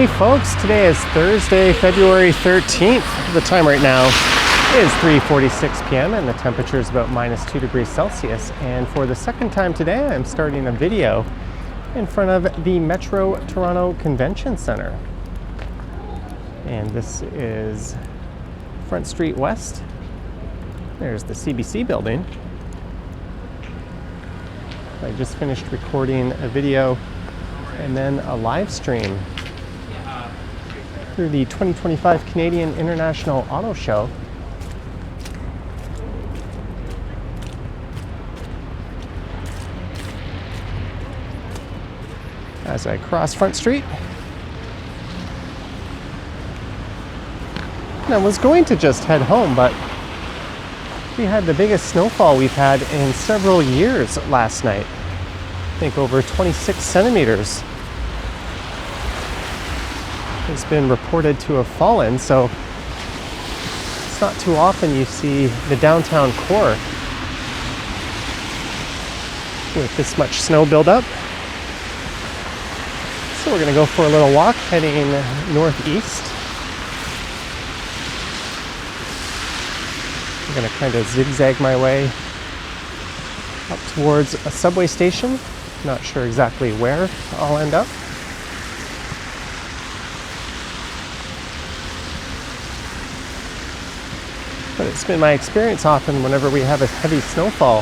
Hey folks, today is Thursday, February 13th. The time right now is 3:46 p.m. and the temperature is about -2 degrees Celsius. And for the second time today, I'm starting a video in front of the Metro Toronto Convention Centre. And this is Front Street West. There's the CBC building. I just finished recording a video and then a live stream through the 2025 Canadian International AutoShow. As I cross Front Street. And I was going to just head home, but we had the biggest snowfall we've had in several years last night. I think over 26 centimeters has been reported to have fallen, so it's not too often you see the downtown core with this much snow buildup. So we're going to go for a little walk heading northeast. I'm going to kind of zigzag my way up towards a subway station. Not sure exactly where I'll end up. But it's been my experience often whenever we have a heavy snowfall,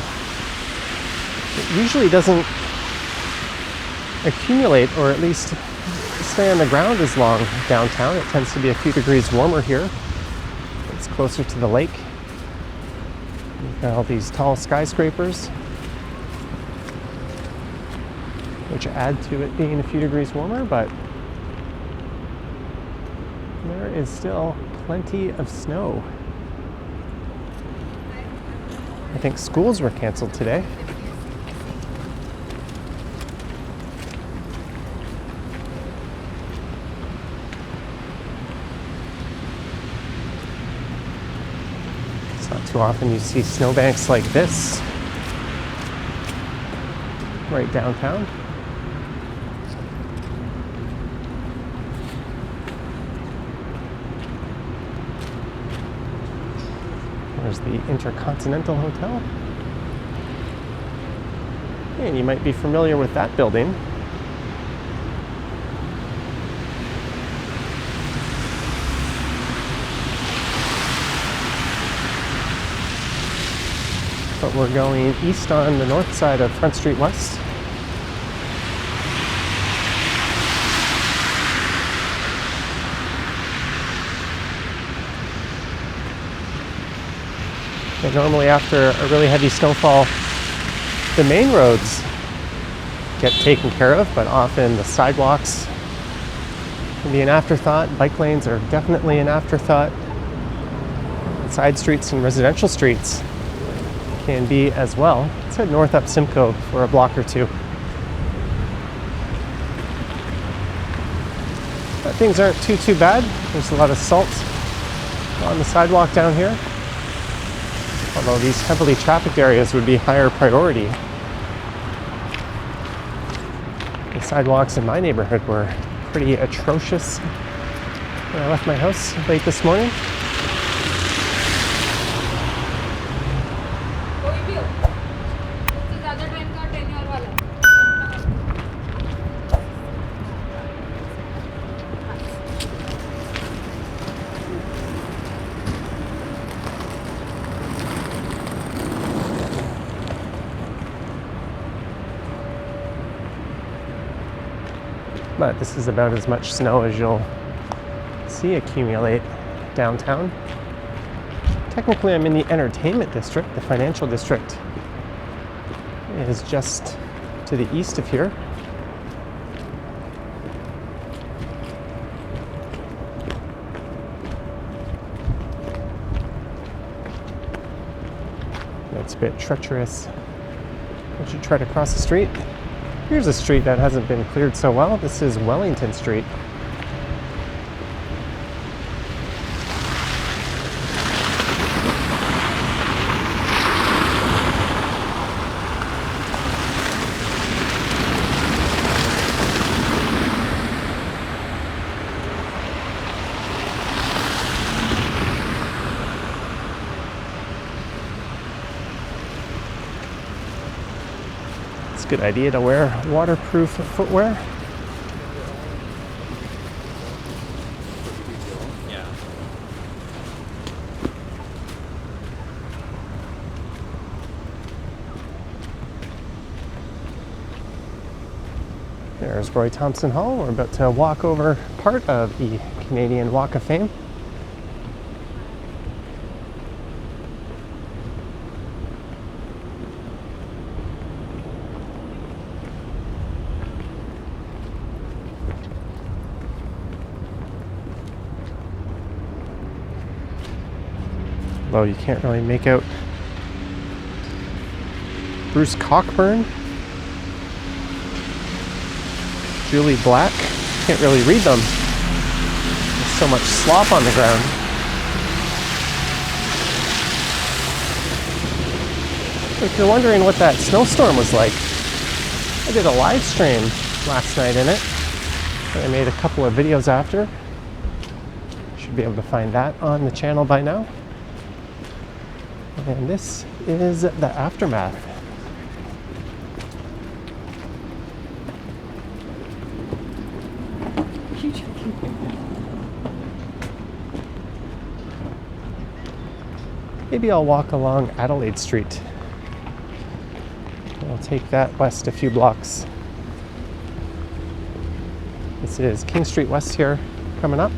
it usually doesn't accumulate or at least stay on the ground as long downtown. It tends to be a few degrees warmer here. It's closer to the lake. We've got all these tall skyscrapers, which add to it being a few degrees warmer, but there is still plenty of snow. I think schools were canceled today. It's not too often you see snowbanks like this right downtown. There's the Intercontinental Hotel. And you might be familiar with that building. But we're going east on the north side of Front Street West. And normally after a really heavy snowfall, the main roads get taken care of, but often the sidewalks can be an afterthought. Bike lanes are definitely an afterthought. Side streets and residential streets can be as well. Let's head north up Simcoe for a block or two. But things aren't too bad. There's a lot of salt on the sidewalk down here. Although these heavily trafficked areas would be higher priority. The sidewalks in my neighborhood were pretty atrocious when I left my house late this morning. But this is about as much snow as you'll see accumulate downtown. Technically, I'm in the entertainment district. The financial district is just to the east of here. It's a bit treacherous as you try to cross the street. Here's a street that hasn't been cleared so well. This is Wellington Street. It's a good idea to wear waterproof footwear. There's Roy Thompson Hall. We're about to walk over part of the Canadian Walk of Fame. Although you can't really make out Bruce Cockburn, Julie Black. Can't really read them. There's so much slop on the ground. If you're wondering what that snowstorm was like, I did a live stream last night in it. I made a couple of videos after. Should be able to find that on the channel by now. And this is the aftermath. Maybe I'll walk along Adelaide Street. I'll take that west a few blocks. This is King Street West here coming up.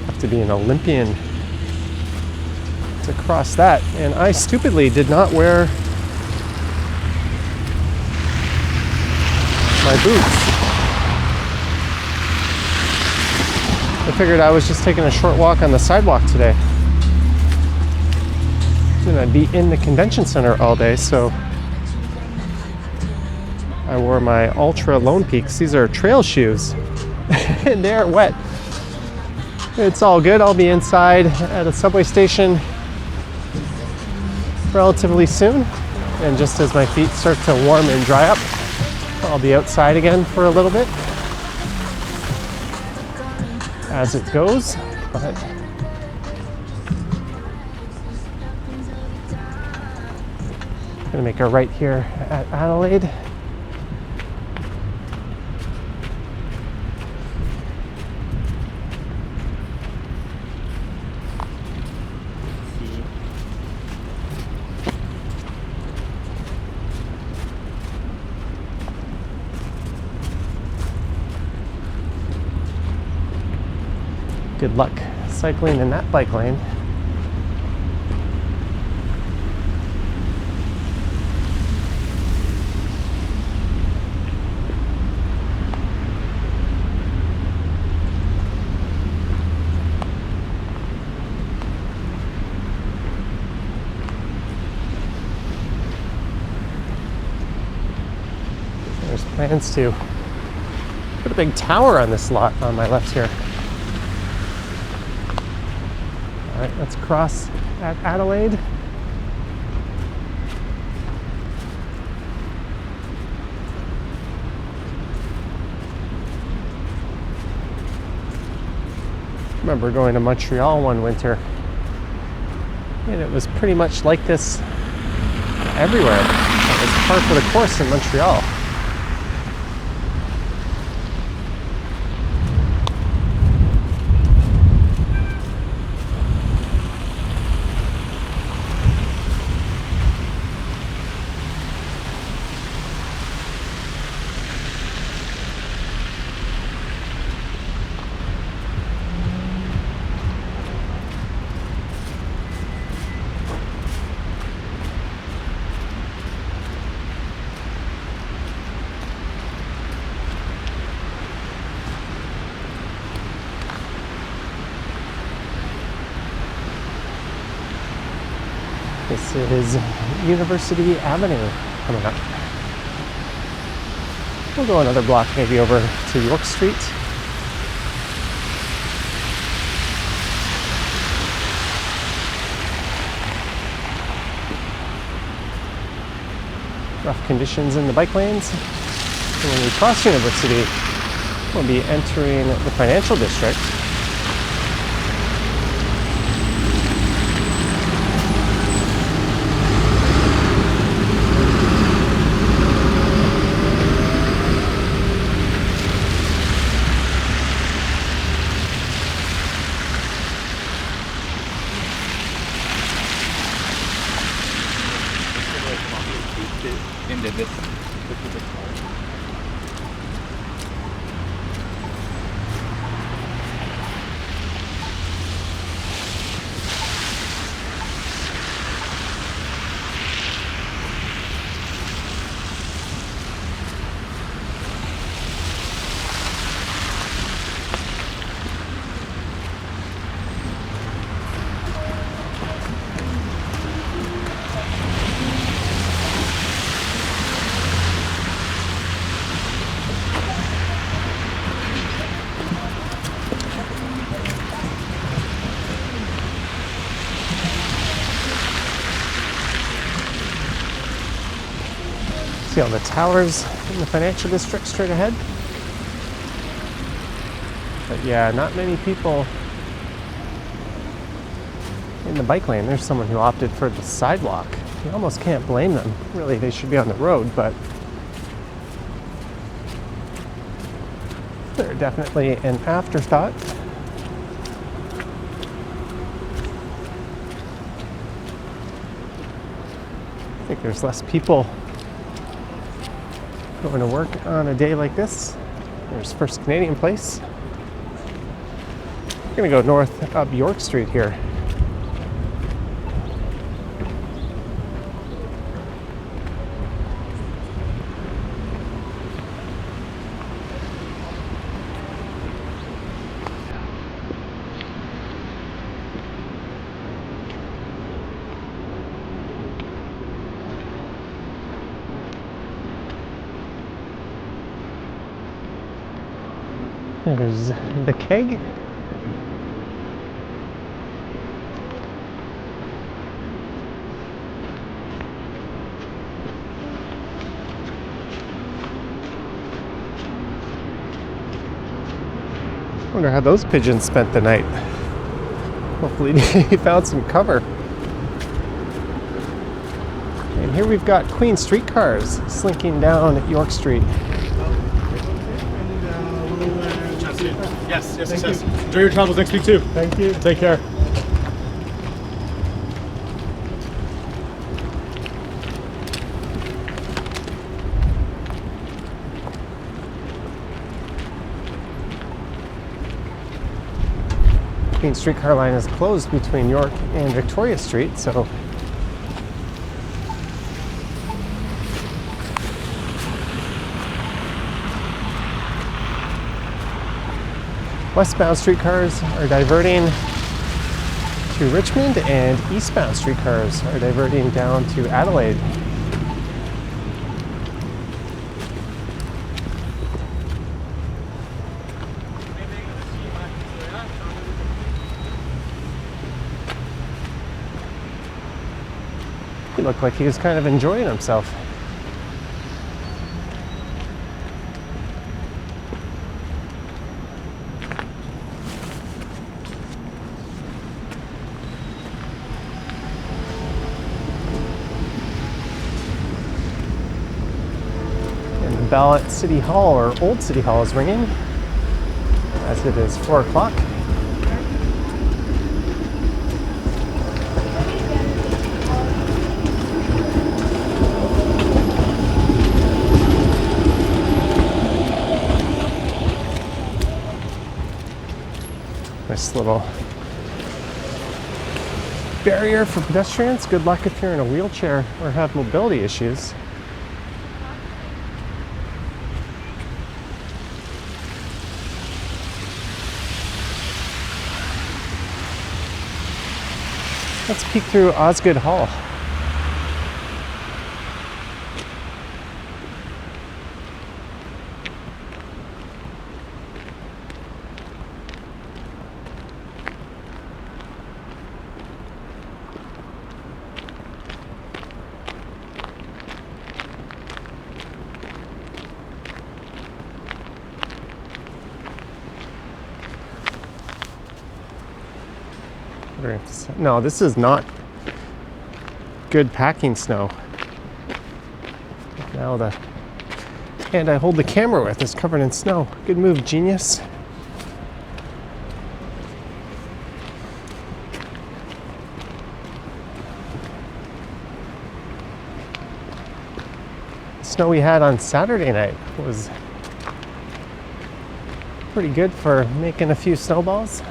Have to be an Olympian to cross that, and I stupidly did not wear my boots. I figured I was just taking a short walk on the sidewalk today. I'm gonna be in the convention center all day, so I wore my Ultra Lone Peaks. These are trail shoes and they're wet. It's all good. I'll be inside at a subway station relatively soon, and just as my feet start to warm and dry up, I'll be outside again for a little bit as it goes. But I'm gonna make a right here at Adelaide. Good luck cycling in that bike lane. There's plans to put a big tower on this lot on my left here. All right, let's cross at Adelaide. I remember going to Montreal one winter, and it was pretty much like this everywhere. It was par for the course in Montreal. This is University Avenue coming up. We'll go another block, maybe over to York Street. Rough conditions in the bike lanes. And when we cross University, we'll be entering the financial district. this specific car. See all the towers in the financial district straight ahead. But yeah, not many people in the bike lane. There's someone who opted for the sidewalk. You almost can't blame them. Really, they should be on the road, but they're definitely an afterthought. I think there's less people going to work on a day like this. There's First Canadian Place. We're going to go north up York Street here. There's the keg. Wonder how those pigeons spent the night. Hopefully they found some cover. And here we've got Queen streetcars slinking down York Street. Yes, yes. Enjoy your travels next week too. Thank you. Take care. Queen streetcar line is closed between York and Victoria Street, so westbound streetcars are diverting to Richmond and eastbound streetcars are diverting down to Adelaide. He looked like he was kind of enjoying himself. Bell at City Hall, or Old City Hall, is ringing as it is 4 o'clock. Nice little barrier for pedestrians. Good luck if you're in a wheelchair or have mobility issues. Let's peek through Osgoode Hall. No, this is not good packing snow. Now the hand I hold the camera with is covered in snow. Good move, genius. snow we had on Saturday night was pretty good for making a few snowballs.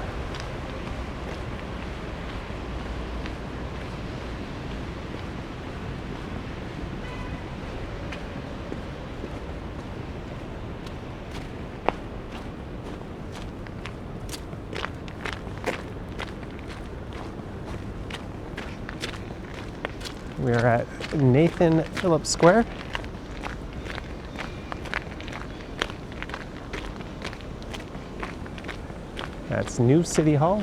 We are at Nathan Phillips Square. That's New City Hall.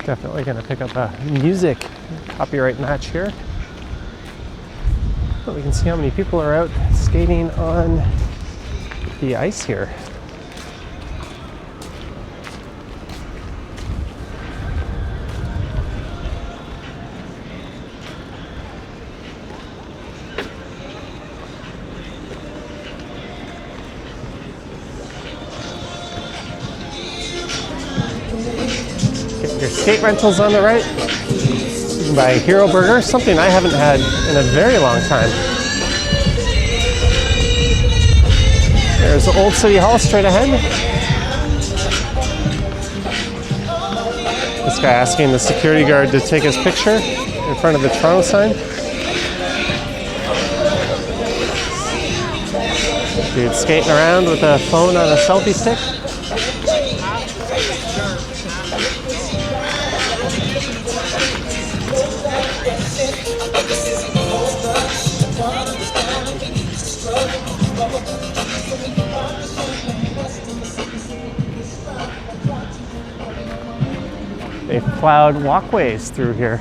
Definitely going to pick up a music copyright match here. But we can see how many people are out skating on the ice here. Get your skate rentals on the right. You can buy Hero Burger, something I haven't had in a very long time. There's the Old City Hall straight ahead. This guy asking the security guard to take his picture in front of the Toronto sign. Dude skating around with a phone on a selfie stick. They've plowed walkways through here.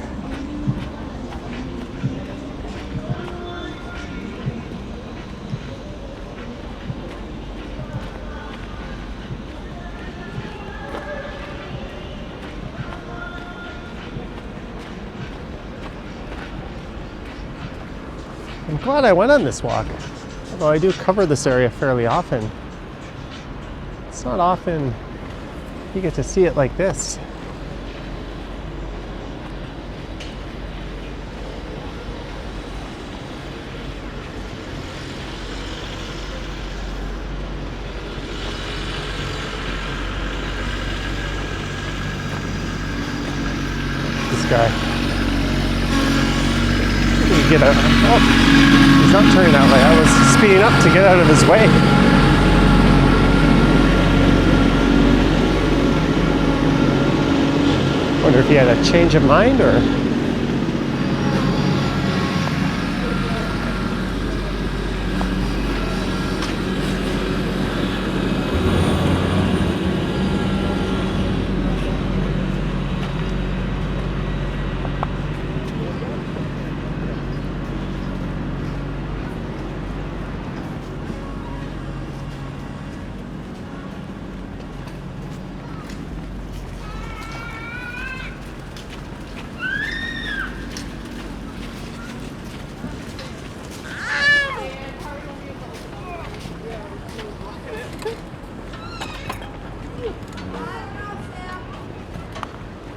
I'm glad I went on this walk, although I do cover this area fairly often. It's not often you get to see it like this. This guy. Get out. Oh, he's not turning that way. I was speeding up to get out of his way. Wonder if he had a change of mind or.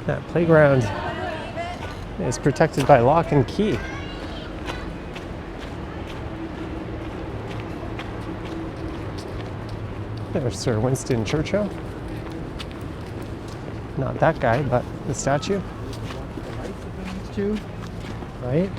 That playground is protected by lock and key. There's Sir Winston Churchill. Not that guy, but the statue. Right?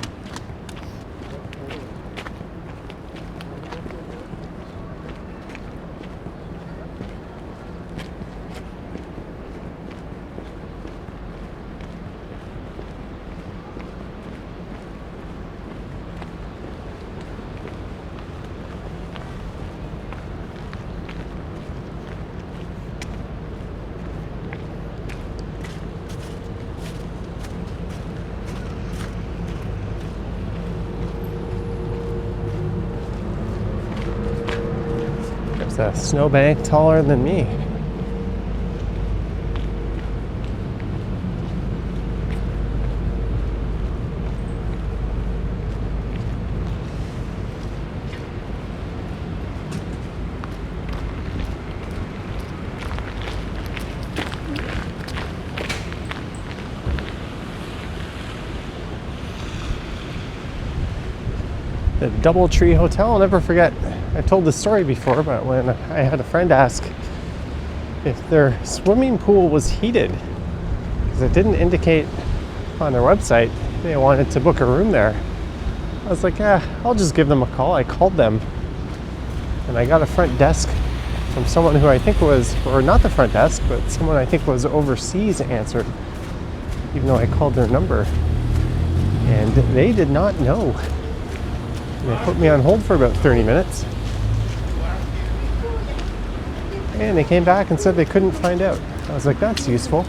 A snowbank taller than me. The Doubletree Hotel. I'll never forget, I told this story before, but when I had a friend ask if their swimming pool was heated, because it didn't indicate on their website they wanted to book a room there. I was like, yeah, I'll just give them a call. I called them and I got a front desk from someone who I think was, or not the front desk, but someone I think was overseas answered, even though I called their number. And they did not know. And they put me on hold for about 30 minutes. And they came back and said they couldn't find out. I was like, that's useful.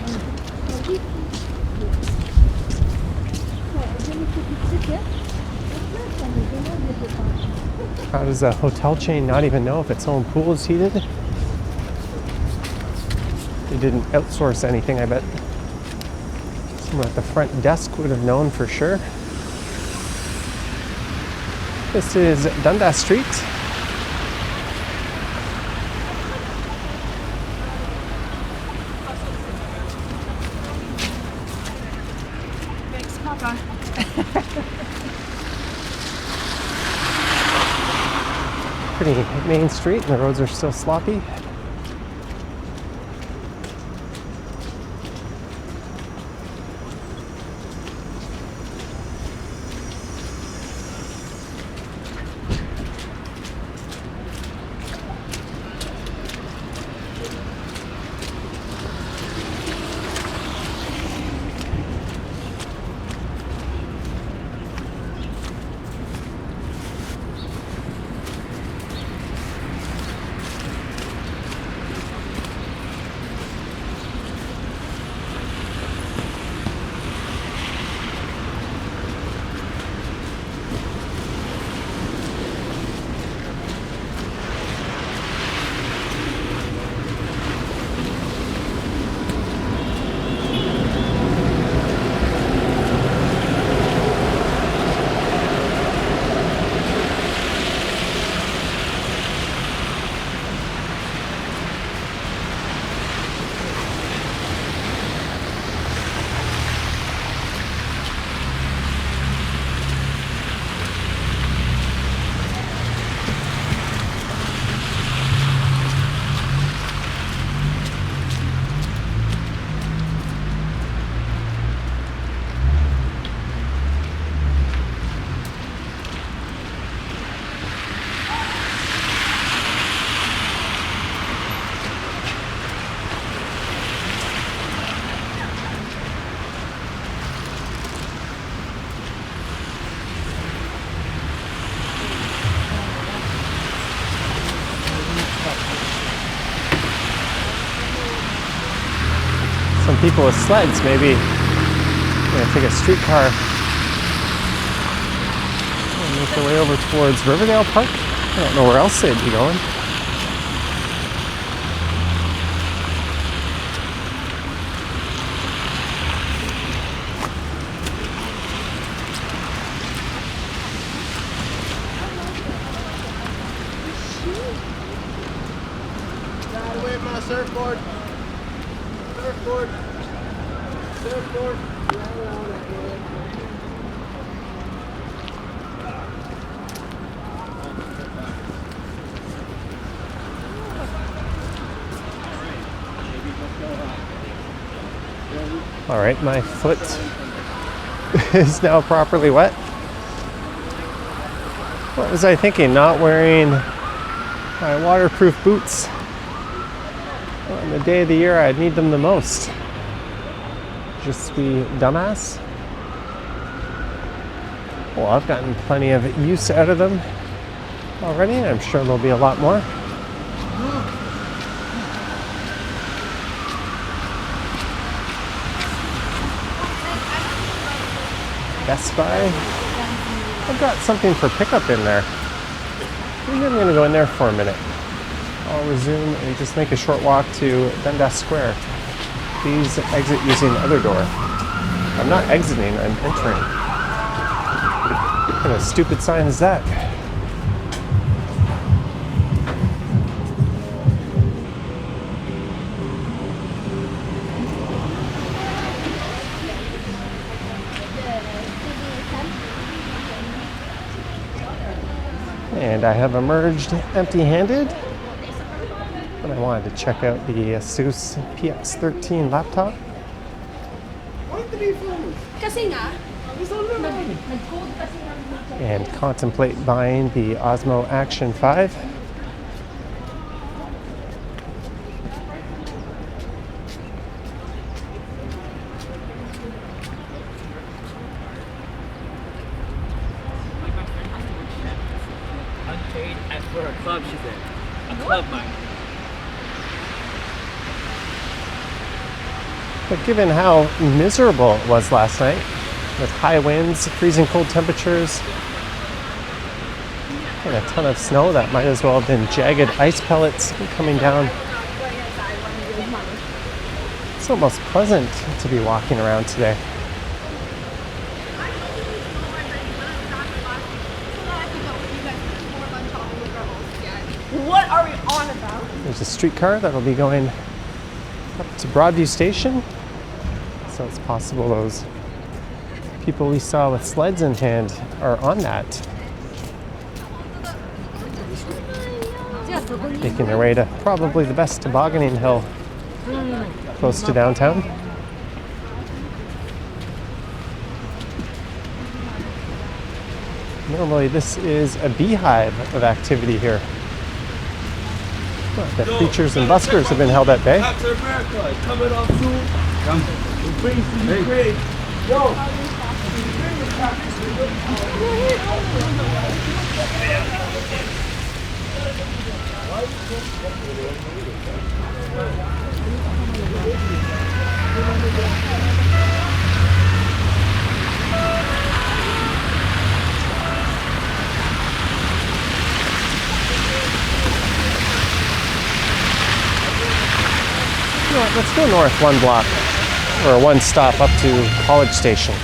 How does a hotel chain not even know if its own pool is heated? They didn't outsource anything, I bet. Someone at the front desk would have known for sure. This is Dundas Street. Thanks, Papa. Pretty main street, and the roads are still sloppy. Some people with sleds, maybe gonna take a streetcar and make their way over towards Riverdale Park. I don't know where else they'd be going. Got away from my surfboard. Surfboard. Surfboard. All right, my foot is now properly wet. What was I thinking? Not wearing my waterproof boots on the day of the year I'd need them the most. Just be dumbass. Well, I've gotten plenty of use out of them already. I'm sure there'll be a lot more. Best Buy. I've got something for pickup in there. Maybe I'm going to go in there for a minute. I'll resume and just make a short walk to Dundas Square. Please exit using the other door. I'm not exiting, I'm entering. What kind of stupid sign is that? And I have emerged empty-handed, but I wanted to check out the Asus PX13 laptop. Kasi nga, And contemplate buying the Osmo Action 5. Unpaid and for a club, she said. A club mic. But given how miserable it was last night, with high winds, freezing cold temperatures, and a ton of snow that might as well have been jagged ice pellets coming down, it's almost pleasant to be walking around today. what are we on about? There's a streetcar that'll be going up to Broadview Station, so it's possible those people we saw with sleds in hand are on that, making their way to probably the best tobogganing hill close to downtown. Normally this is a beehive of activity here. The preachers and buskers have been held at bay. Captain America is coming up soon. Come. The praise to the grave. Yo. You know what, let's go north one block, or one stop up to College Station.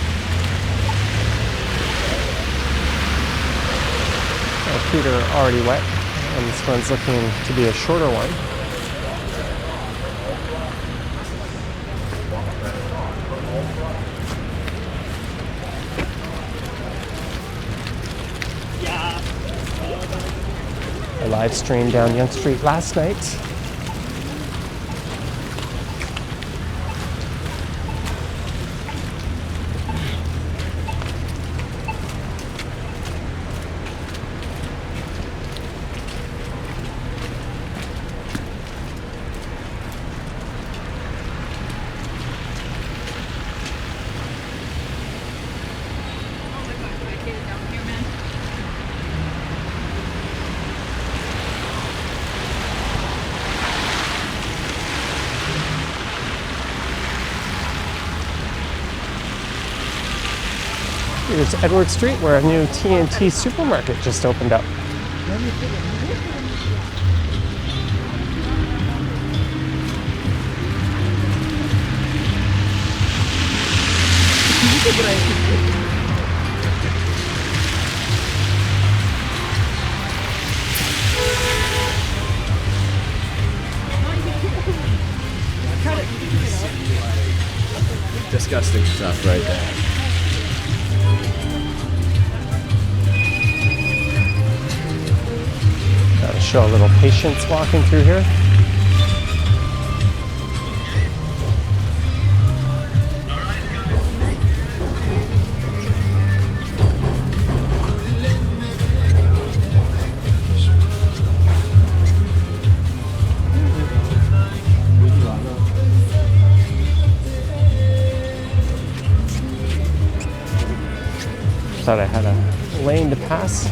Our feet are already wet, and this one's looking to be a shorter one. I live streamed down Yonge Street last night. Here's Edward Street, where a new TNT supermarket just opened up. Disgusting stuff right there. Gotta show a little patience walking through here. Thought I had a lane to pass.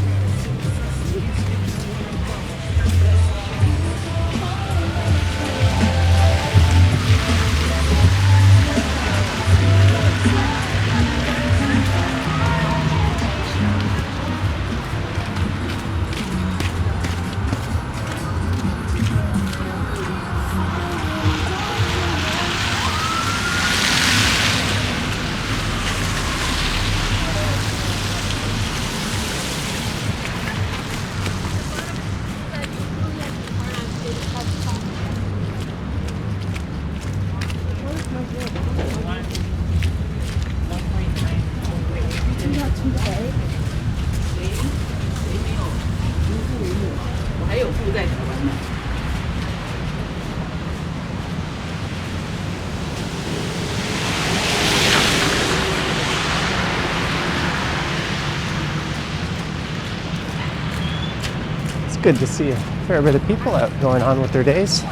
good to see a fair bit of people out going on with their days.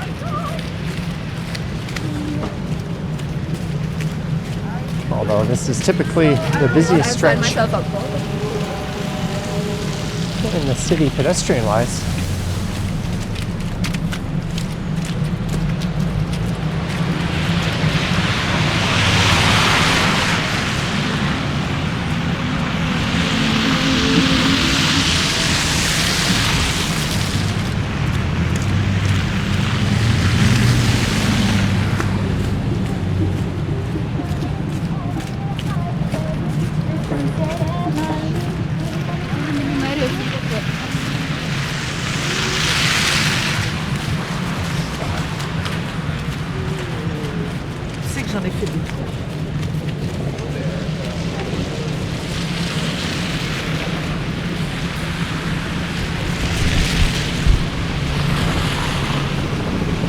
Although this is typically the busiest stretch in the city pedestrian-wise.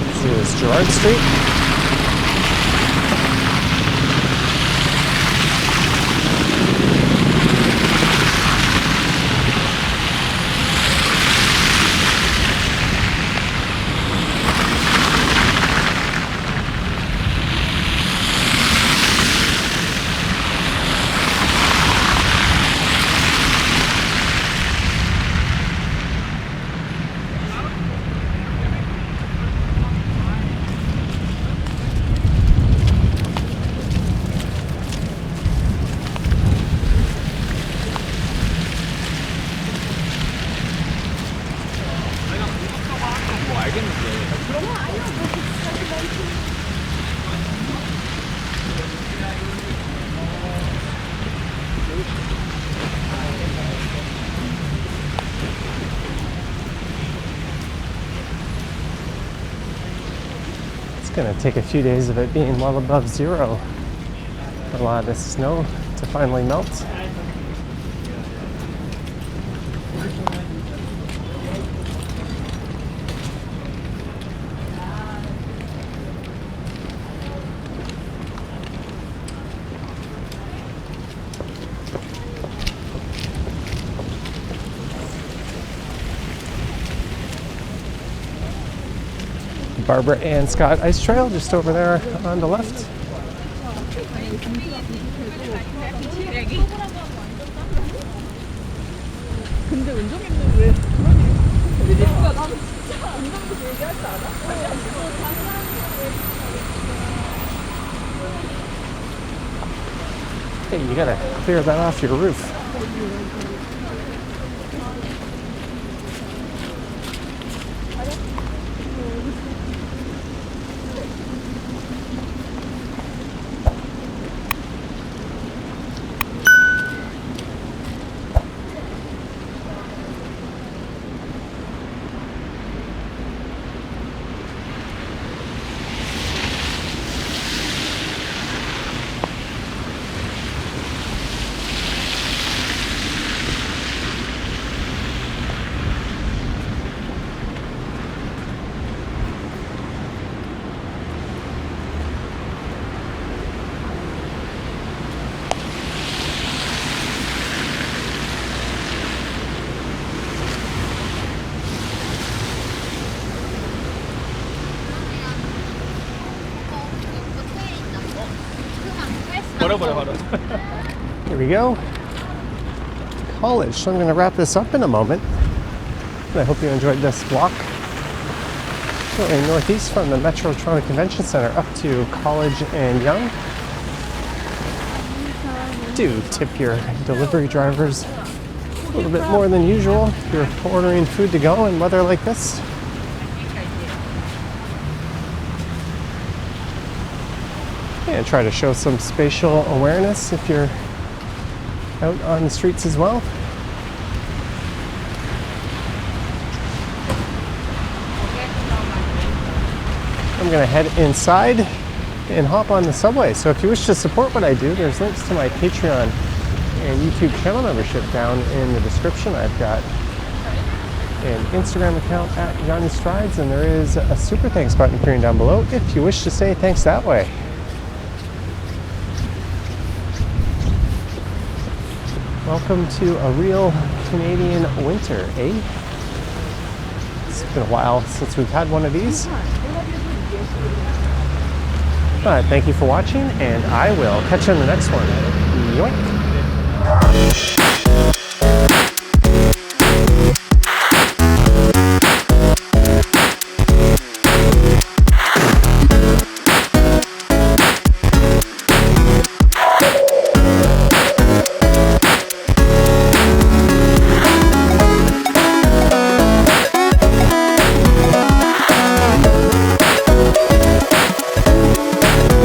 This is Gerard Street. It's going to take a few days of it being well above zero for a lot of this snow to finally melt. Barbara and Scott Ice Trail just over there on the left. Hey, you gotta clear that off your roof. Here we go. College. So I'm going to wrap this up in a moment. I hope you enjoyed this walk. Going northeast from the Metro Toronto Convention Center up to College and Yonge. Do tip your delivery drivers a little bit more than usual if you're ordering food to go in weather like this. And try to show some spatial awareness if you're out on the streets as well. I'm going to head inside and hop on the subway. So if you wish to support what I do, there's links to my Patreon and YouTube channel membership down in the description. I've got an Instagram account at Johnny Strides, and there is a super thanks button appearing down below if you wish to say thanks that way. Welcome to a real Canadian winter, eh? It's been a while since we've had one of these. But thank you for watching, and I will catch you in the next one. Yoink!